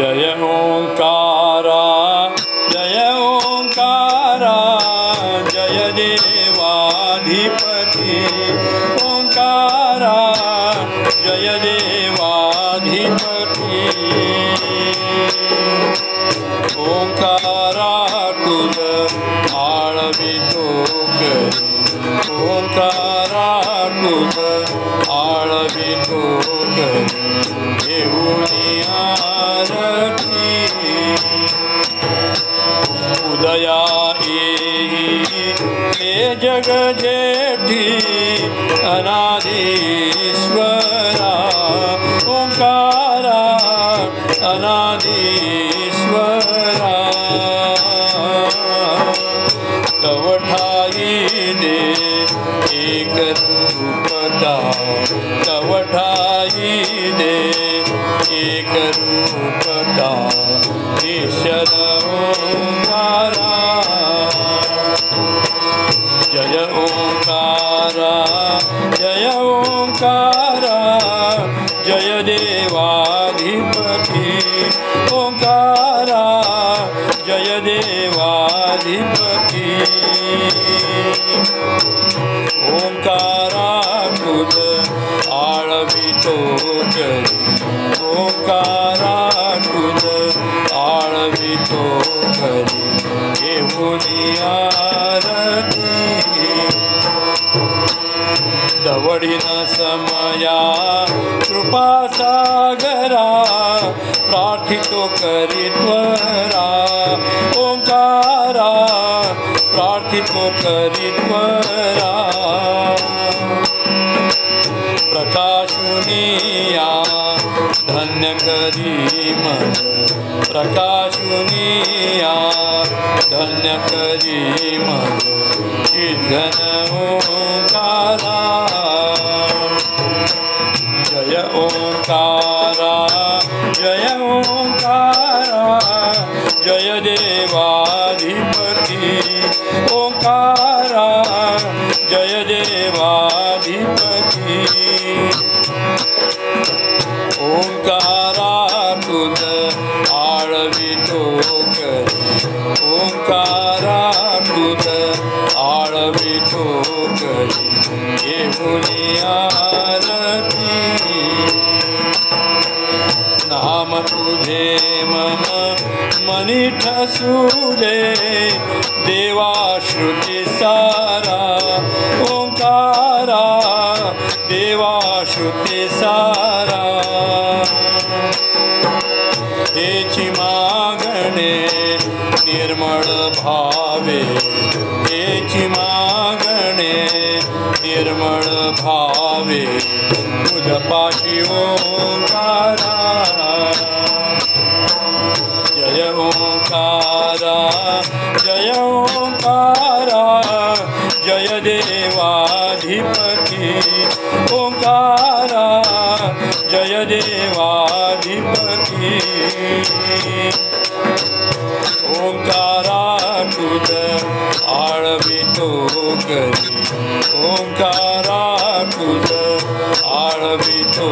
जय ओंकारा जय ओंकारा जय देवाधिपती ओंकारा जय देवाधिपती ओंकारा तुझ आळवितो करी ओंकारा तुझ आळवितो करी घेऊनी आरती उदया येई हे जग जेठी अनाधीश्वरा ओंकारा अनाधीश्वरा तव ठाई दे एक रूपता तव ठाई दे एक रूपता निश्चल ओंकारा जय ओंकारा जय ओंकारा जय देवाधिपती ओंकारा जय देवाधिपती ओंकारा तुझ आळवितो करी ओंकारा तुझ आळवितो करी घेऊनी आरती दवडीन समया कृपा सागरा प्रार्थितो करी त्वरा ओंकारा प्रार्थितो करी त्वरा प्रकाशुनिया धन्य करी मन प्रकाशुनिया धन्य करी मन चिधन ओंकारा जय ओंकारा जय ओंकारा जय देवाधिपती ओंकारा जय देवाधिपती ओंकारा तुझ आळवितो करी ओंकारा तुझ आळवितो करी घेऊनी आरती नाम तुझे मम मनी ठसुरे देवा श्रुती सारा ओंकारा देवा श्रुती सारा हेची मागणे निर्मळ भावे हेची मागणे निर्मळ भावे तुझ पाशी ओंकारा जय ओंकारा जय ओंकारा जय देवाधिपती ओंकारा जय देवाधिपती ओंकारा तुझ आळवितो करी ओंकारा तुझ आळवितो